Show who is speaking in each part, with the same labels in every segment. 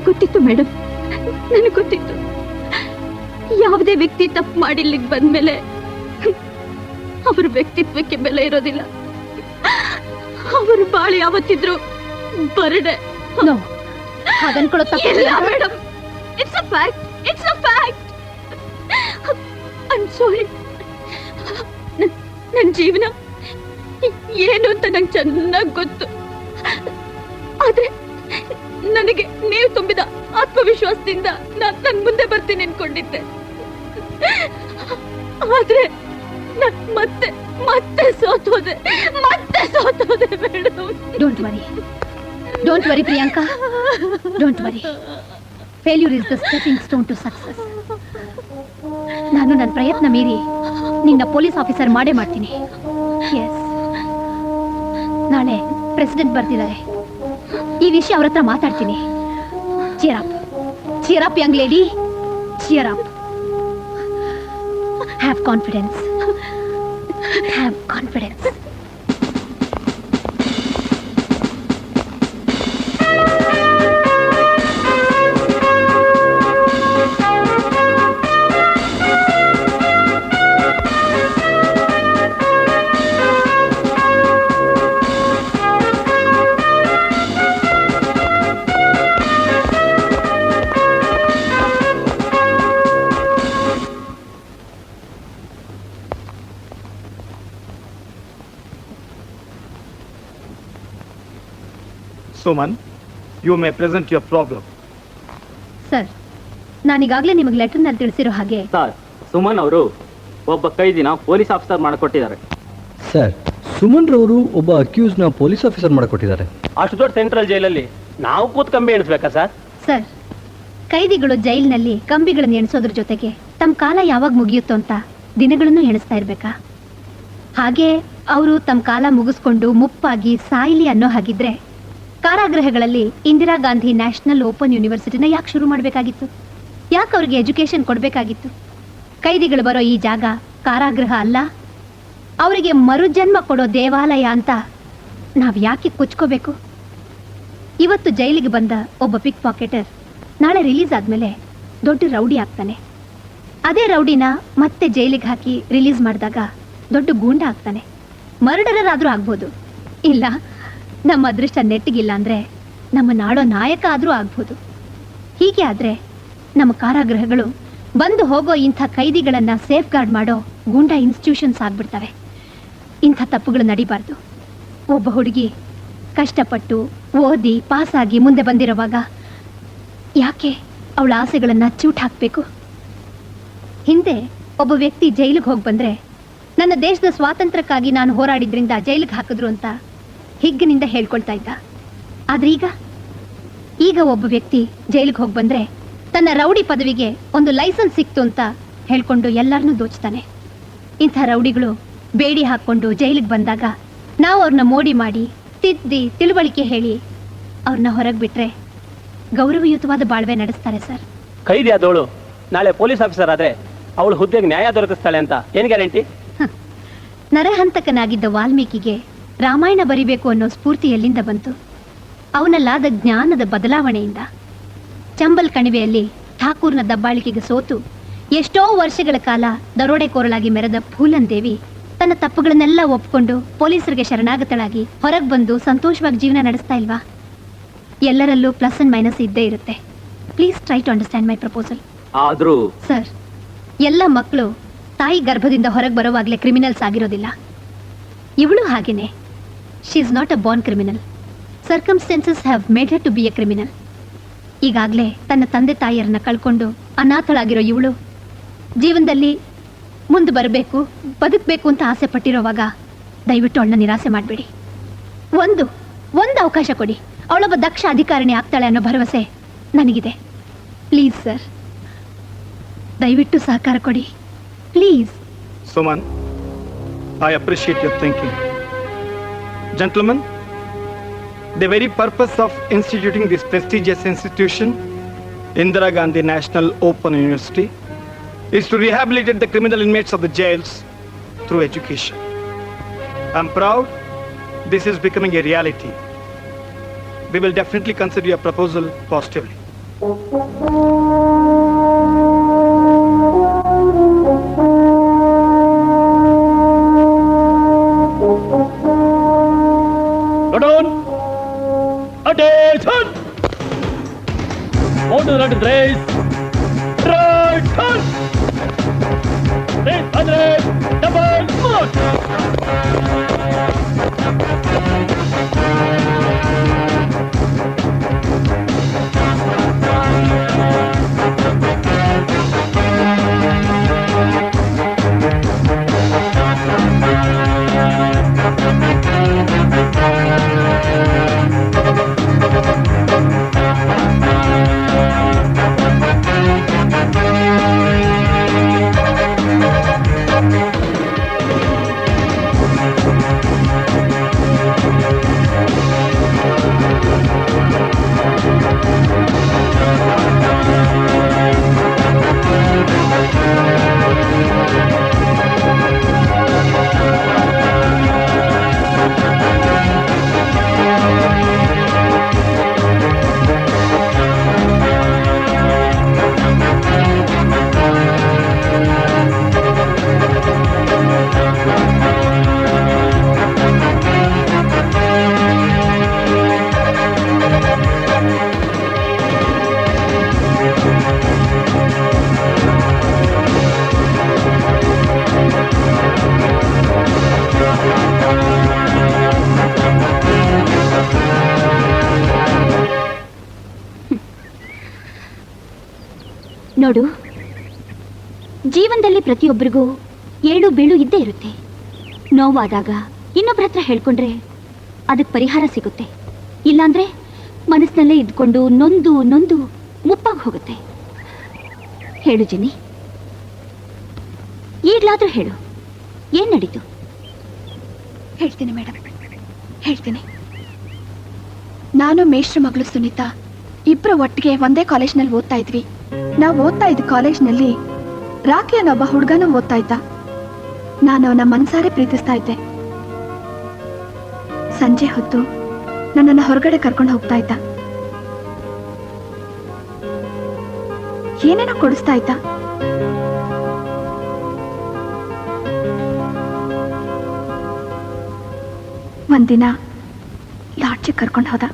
Speaker 1: ಗೊತ್ತಿತ್ತು ಮೇಡಮ್, ನನಗೆ ಗೊತ್ತಿತ್ತು. ಯಾವುದೇ ವ್ಯಕ್ತಿ ತಪ್ಪು ಮಾಡಿ ಇಲ್ಲಿಗೆ ಬಂದ್ಮೇಲೆ ಅವರ ವ್ಯಕ್ತಿತ್ವಕ್ಕೆ ಬೆಲೆ ಇರೋದಿಲ್ಲ. ಅವರು ಬಾಳಿ ಯಾವತ್ತಿದ್ರು ಬರ್ಡೆ. Madam, it's a fact, it's a fact. I am sorry. ನನ್ನ ಜೀವನ ಏನು ಅಂತ ನಂಗೆ ಚೆನ್ನಾಗಿ ಗೊತ್ತು. ಆದ್ರೆ ನನಗೆ ನೀವು ತುಂಬಿದ ಆತ್ಮವಿಶ್ವಾಸದಿಂದ ನಾನು ಮುಂದೆ ಬರ್ತೀನಿ ಅನ್ಕೊಂಡಿದ್ದೆ. ಆದ್ರೆ ಮತ್ತೆ ಮತ್ತೆ ಸೋತೋದೆ madam.
Speaker 2: Don't worry Priyanka, don't worry. Failure is the stepping stone to success. ನಾನು ನನ್ನ ಪ್ರಯತ್ನ ಮೀರಿ ನಿನ್ನ ಪೊಲೀಸ್ ಆಫೀಸರ್ ಮಾಡೇ ಮಾಡ್ತೀನಿ. ಎಸ್, ನಾಳೆ ಪ್ರೆಸಿಡೆಂಟ್ ಬರ್ತಿದ್ದಾರೆ. ಈ ವಿಷಯ ಅವ್ರ ಹತ್ರ ಮಾತಾಡ್ತೀನಿ. cheer up young lady, cheer up. Have confidence.
Speaker 3: Suman, you may present your problem.
Speaker 2: Sir, ನಾನೀಗಾಗಲೇ ನಿಮಗೆ ಲೆಟರ್ನಲ್ಲಿ ತಿಳಿಸಿರೋ ಹಾಗೆ
Speaker 4: ಸರ್, ಸುಮನ್ ಅವರು ಒಬ್ಬ ಕೈದಿನ ಪೊಲೀಸ್ ಆಫೀಸರ್ ಮಾಡಿಕೊಟ್ಟಿದ್ದಾರೆ.
Speaker 5: ಸರ್, ಸುಮನ್ ರವರು ಒಬ್ಬ ಅಕ್ಯೂಸ್ನ ಪೊಲೀಸ್ ಆಫೀಸರ್ ಮಾಡಿಕೊಟ್ಟಿದ್ದಾರೆ.
Speaker 4: ಅಷ್ಟು ದೊಡ್ಡ ಸೆಂಟ್ರಲ್ ಜೈಲಲ್ಲಿ ನಾವು ಕೂತ್ ಕಂಬಿ ಎಣಿಸ್ಬೇಕಾ ಸರ್?
Speaker 2: ಸರ್, ಕೈದಿಗಳು ಜೈಲಿನಲ್ಲಿ ಕಂಬಿಗಳನ್ನು ಎಣಿಸೋದ್ರ ಜೊತೆಗೆ ತಮ್ಮ ಕಾಲ ಯಾವಾಗ ಮುಗಿಯುತ್ತೋ ಅಂತ ದಿನಗಳನ್ನು ಎಣಿಸ್ತಾ ಇರ್ಬೇಕಾ? ಹಾಗೆ ಅವರು ತಮ್ಮ ಕಾಲ ಮುಗಿಸ್ಕೊಂಡು ಮುಪ್ಪಾಗಿ ಸಾಯಿಲಿ ಅನ್ನೋ ಹಾಗಿದ್ರೆ ಕಾರಾಗೃಹಗಳಲ್ಲಿ ಇಂದಿರಾ ಗಾಂಧಿ ನ್ಯಾಷನಲ್ ಓಪನ್ ಯೂನಿವರ್ಸಿಟಿನ ಯಾಕೆ ಶುರು ಮಾಡಬೇಕಾಗಿತ್ತು? ಯಾಕೆ ಅವ್ರಿಗೆ ಎಜುಕೇಶನ್ ಕೊಡಬೇಕಾಗಿತ್ತು? ಕೈದಿಗಳು ಬರೋ ಈ ಜಾಗ ಕಾರಾಗೃಹ ಅಲ್ಲ, ಅವರಿಗೆ ಮರುಜನ್ಮ ಕೊಡೋ ದೇವಾಲಯ ಅಂತ ನಾವು ಯಾಕೆ ಕುಚ್ಕೋಬೇಕು? ಇವತ್ತು ಜೈಲಿಗೆ ಬಂದ ಒಬ್ಬ ಪಿಕ್ ಪಾಕೆಟರ್ ನಾಳೆ ರಿಲೀಸ್ ಆದಮೇಲೆ ದೊಡ್ಡ ರೌಡಿ ಆಗ್ತಾನೆ. ಅದೇ ರೌಡಿನ ಮತ್ತೆ ಜೈಲಿಗೆ ಹಾಕಿ ರಿಲೀಸ್ ಮಾಡಿದಾಗ ದೊಡ್ಡ ಗೂಂಡ ಆಗ್ತಾನೆ. ಮರ್ಡರರ್ ಆದರೂ ಆಗ್ಬೋದು, ಇಲ್ಲ ನಮ್ಮ ಅದೃಷ್ಟ ನೆಟ್ಟಿಗಿಲ್ಲ ಅಂದರೆ ನಮ್ಮ ನಾಡೋ ನಾಯಕ ಆದರೂ ಆಗ್ಬೋದು. ಹೀಗೆ ಆದರೆ ನಮ್ಮ ಕಾರಾಗೃಹಗಳು ಬಂದು ಹೋಗೋ ಇಂಥ ಕೈದಿಗಳನ್ನು ಸೇಫ್ ಗಾರ್ಡ್ ಮಾಡೋ ಗೂಂಡಾ ಇನ್ಸ್ಟಿಟ್ಯೂಷನ್ಸ್ ಆಗ್ಬಿಡ್ತವೆ. ಇಂಥ ತಪ್ಪುಗಳು ನಡಿಬಾರ್ದು. ಒಬ್ಬ ಹುಡುಗಿ ಕಷ್ಟಪಟ್ಟು ಓದಿ ಪಾಸಾಗಿ ಮುಂದೆ ಬಂದಿರೋವಾಗ ಯಾಕೆ ಅವಳ ಆಸೆಗಳನ್ನು ಚೂಟ್ ಹಾಕಬೇಕು? ಹಿಂದೆ ಒಬ್ಬ ವ್ಯಕ್ತಿ ಜೈಲಿಗೆ ಹೋಗಿ ಬಂದರೆ ನನ್ನ ದೇಶದ ಸ್ವಾತಂತ್ರ್ಯಕ್ಕಾಗಿ ನಾನು ಹೋರಾಡಿದ್ರಿಂದ ಜೈಲಿಗೆ ಹಾಕಿದ್ರು ಅಂತ ಹಿಗ್ಗಿನಿಂದ ಹೇಳ್ಕೊಳ್ತಾ ಇದ್ದ. ಆದ್ರೆ ಈಗ ಒಬ್ಬ ವ್ಯಕ್ತಿ ಜೈಲಿಗೆ ಹೋಗಿ ಬಂದ್ರೆ ತನ್ನ ರೌಡಿ ಪದವಿಗೆ ಒಂದು ಲೈಸೆನ್ಸ್ ಸಿಕ್ತು ಅಂತ ಹೇಳ್ಕೊಂಡು ಎಲ್ಲರನ್ನೂ ದೋಚ್ತಾನೆ. ಇಂಥ ರೌಡಿಗಳು ಬೇಡಿ ಹಾಕ್ಕೊಂಡು ಜೈಲಿಗೆ ಬಂದಾಗ ನಾವು ಅವ್ರನ್ನ ಮೋಡಿ ಮಾಡಿ ತಿದ್ದಿ ತಿಳುವಳಿಕೆ ಹೇಳಿ ಅವ್ರನ್ನ ಹೊರಗೆ ಬಿಟ್ರೆ ಗೌರವಯುತವಾದ ಬಾಳ್ವೆ ನಡೆಸ್ತಾರೆ ಸರ್.
Speaker 4: ಕೈದಿ ಆದವಳು ನಾಳೆ ಪೊಲೀಸ್ ಆಫೀಸರ್ ಆದ್ರೆ ಅವಳು ಹುದ್ದೆಗೆ ನ್ಯಾಯ ದೊರಕಿಸ್ತಾಳೆ ಅಂತ ಏನು ಗ್ಯಾರಂಟಿ?
Speaker 2: ನರಹಂತಕನಾಗಿದ್ದ ವಾಲ್ಮೀಕಿಗೆ ರಾಮಾಯಣ ಬರಿಬೇಕು ಅನ್ನೋ ಸ್ಫೂರ್ತಿ ಎಲ್ಲಿಂದ ಬಂತು? ಅವನಲ್ಲಾದ ಜ್ಞಾನದ ಬದಲಾವಣೆಯಿಂದ. ಚಂಬಲ್ ಕಣಿವೆಯಲ್ಲಿ ಠಾಕೂರ್ನ ದಬ್ಬಾಳಿಕೆಗೆ ಸೋತು ಎಷ್ಟೋ ವರ್ಷಗಳ ಕಾಲ ದರೋಡೆಕೋರಳಾಗಿ ಮೆರೆದ ಫೂಲನ್ ದೇವಿ ತನ್ನ ತಪ್ಪುಗಳನ್ನೆಲ್ಲ ಒಪ್ಕೊಂಡು ಪೊಲೀಸರಿಗೆ ಶರಣಾಗತಳಾಗಿ ಹೊರಗೆ ಬಂದು ಸಂತೋಷವಾಗಿ ಜೀವನ ನಡೆಸ್ತಾ ಇಲ್ವಾ? ಎಲ್ಲರಲ್ಲೂ ಪ್ಲಸ್ ಅಂಡ್ ಮೈನಸ್ ಇದ್ದೇ ಇರುತ್ತೆ. Please try to understand my proposal.
Speaker 4: ಆದರೂ
Speaker 2: ಸರ್, ಎಲ್ಲ ಮಕ್ಕಳು ತಾಯಿ ಗರ್ಭದಿಂದ ಹೊರಗೆ ಬರೋವಾಗಲೇ ಕ್ರಿಮಿನಲ್ಸ್ ಆಗಿರೋದಿಲ್ಲ. ಇವಳು ಹಾಗೇನೆ. She is not a born criminal. Circumstances have made her to be a criminal. ಈಗಾಗಲೇ ತನ್ನ ತಂದೆ ತಾಯಿಯರನ್ನ ಕಳ್ಕೊಂಡು ಅನಾಥಳಾಗಿರೋ ಇವಳು ಜೀವನದಲ್ಲಿ ಮುಂದೆ ಬರಬೇಕು, ಬದುಕಬೇಕು ಅಂತ ಆಸೆ ಪಟ್ಟಿರೋವಾಗ ದಯವಿಟ್ಟು ಅವಳನ್ನ ನಿರಾಸೆ ಮಾಡಬೇಡಿ. ಒಂದು ಅವಕಾಶ ಕೊಡಿ. ಅವಳೊಬ್ಬ ದಕ್ಷ ಅಧಿಕಾರಿಣಿ ಆಗ್ತಾಳೆ ಅನ್ನೋ ಭರವಸೆ ನನಗಿದೆ. ಪ್ಲೀಸ್ ಸರ್, ದಯವಿಟ್ಟು ಸಹಕಾರ ಕೊಡಿ please.
Speaker 3: Suman, I appreciate your thinking. Gentlemen, the very purpose of instituting this prestigious institution, Indira Gandhi National Open University, is to rehabilitate the criminal inmates of the jails through education. I'm proud this is becoming a reality. We will definitely consider your proposal positively.
Speaker 4: Attention! On to the right race. Right turn. Race 100. Double foot.
Speaker 1: ನೋಡು, ಜೀವನದಲ್ಲಿ ಪ್ರತಿಯೊಬ್ಬರಿಗೂ ಏಳು ಬೀಳು ಇದ್ದೇ ಇರುತ್ತೆ. ನೋವಾದಾಗ ಇನ್ನೊಬ್ಬರ ಹತ್ರ ಹೇಳ್ಕೊಂಡ್ರೆ ಅದಕ್ಕೆ ಪರಿಹಾರ ಸಿಗುತ್ತೆ. ಇಲ್ಲಾಂದ್ರೆ ಮನಸ್ಸಿನಲ್ಲೇ ಇದ್ಕೊಂಡು ನೊಂದು ನೊಂದು ಮುಪ್ಪಾಗಿ ಹೋಗುತ್ತೆ. ಹೇಳು ಜಿನಿ, ಈಗ್ಲಾದ್ರೂ ಹೇಳು, ಏನ್ ನಡೀತು?
Speaker 2: ಹೇಳ್ತೀನಿ ಮೇಡಮ್, ಹೇಳ್ತೀನಿ. ನಾನು ಮೇಷ್ಟ್ರ ಮಗಳು ಸುನೀತಾ ಇಬ್ರು ಒಟ್ಟಿಗೆ ಒಂದೇ ಕಾಲೇಜ್ನಲ್ಲಿ ಓದ್ತಾ ಇದ್ವಿ. ನಾವು ಓದ್ತಾ ಇದ್ದ ಕಾಲೇಜ್ನಲ್ಲಿ ರಾಕಿ ಅನ್ನೋ ಒಬ್ಬ ಹುಡುಗನೂ ಓದ್ತಾ ಇದ್ದ. ನಾನು ಅವನ ಮನಸಾರೆ ಪ್ರೀತಿಸ್ತಾ ಇದ್ದೆ. ಸಂಜೆ ಹೊತ್ತು ನನ್ನನ್ನು ಹೊರಗಡೆ ಕರ್ಕೊಂಡು ಹೋಗ್ತಾ ಇದ್ದ. ಏನೇನೋ ಕೊಡಿಸ್ತಾ ಇದ್ದ. ಒಂದಿನ ಲಾಡ್ಜಿಗೆ ಕರ್ಕೊಂಡು ಹೋದ.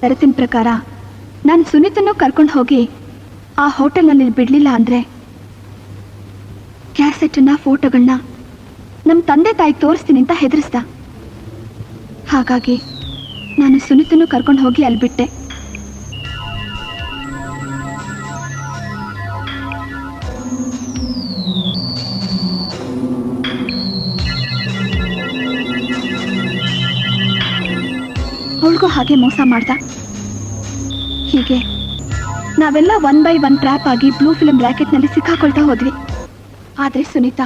Speaker 2: ಷರತ್ತಿನ ಪ್ರಕಾರ ನಾನು ಸುನೀತನ್ನು ಕರ್ಕೊಂಡು ಹೋಗಿ ಆ ಹೋಟೆಲ್ನಲ್ಲಿ ಬಿಡಲಿಲ್ಲ ಅಂದರೆ ಕ್ಯಾಸೆಟನ್ನ ಫೋಟೋಗಳನ್ನ ನಮ್ಮ ತಂದೆ ತಾಯಿಗೆ ತೋರಿಸ್ತೀನಿ ಅಂತ ಹೆದರಿಸ್ದ. ಹಾಗಾಗಿ ನಾನು ಸುನೀತನ್ನು ಕರ್ಕೊಂಡು ಹೋಗಿ ಅಲ್ಲಿ ಬಿಟ್ಟೆ. ಅವಳಿಗೂ ಹಾಗೆ ಮೋಸ ಮಾಡ್ದ. ಹೀಗೆ ನಾವೆಲ್ಲ 1 by 1 ಟ್ರ್ಯಾಪ್ ಆಗಿ ಬ್ಲೂ ಫಿಲ್ಮ್ ಬ್ರ್ಯಾಕೆಟ್ನಲ್ಲಿ ಸಿಕ್ಕಾಕೊಳ್ತಾ ಹೋದ್ವಿ. ಆದರೆ ಸುನೀತಾ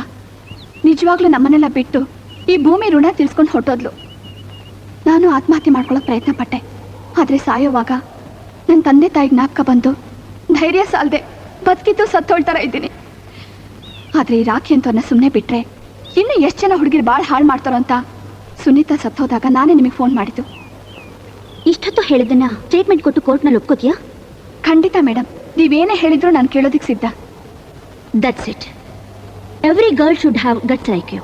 Speaker 2: ನಿಜವಾಗ್ಲೂ ನಮ್ಮನ್ನೆಲ್ಲ ಬಿಟ್ಟು ಈ ಭೂಮಿ ಋಣ ತೀರಿಸ್ಕೊಂಡು ಹೊರಟೋದ್ಲು. ನಾನು ಆತ್ಮಹತ್ಯೆ ಮಾಡ್ಕೊಳ್ಳೋಕೆ ಪ್ರಯತ್ನ ಪಟ್ಟೆ. ಆದರೆ ಸಾಯೋವಾಗ ನನ್ನ ತಂದೆ ತಾಯಿ ಜ್ಞಾಪಕ ಬಂದು ಧೈರ್ಯ ಸಾಲದೆ ಬದುಕಿದ್ದು ಸತ್ತೋಳ್ತಾರ ಇದ್ದೀನಿ. ಆದರೆ ಈ ರಾಖಿ ಅಂತವನ್ನ ಸುಮ್ಮನೆ ಬಿಟ್ಟರೆ ಇನ್ನೂ ಎಷ್ಟು ಜನ ಹುಡುಗಿರು ಭಾಳ ಹಾಳು ಮಾಡ್ತಾರೋ ಅಂತ
Speaker 1: ಸುನೀತಾ ಸತ್ತೋದಾಗ ನಾನೇ ನಿಮಗೆ ಫೋನ್ ಮಾಡಿದ್ದು. ಇಷ್ಟೊತ್ತು ಹೇಳಿದ್ದನ್ನ ಸ್ಟೇಟ್ಮೆಂಟ್ ಕೊಟ್ಟು ಕೋರ್ಟ್ನಲ್ಲಿ ಒಪ್ಕೋತೀಯಾ? ಖಂಡಿತ ಮೇಡಮ್, ನೀವೇನೇ ಹೇಳಿದ್ರು ನಾನು ಕೇಳೋದಕ್ಕೆ ಸಿದ್ಧ. That's it. Every girl should have guts like you.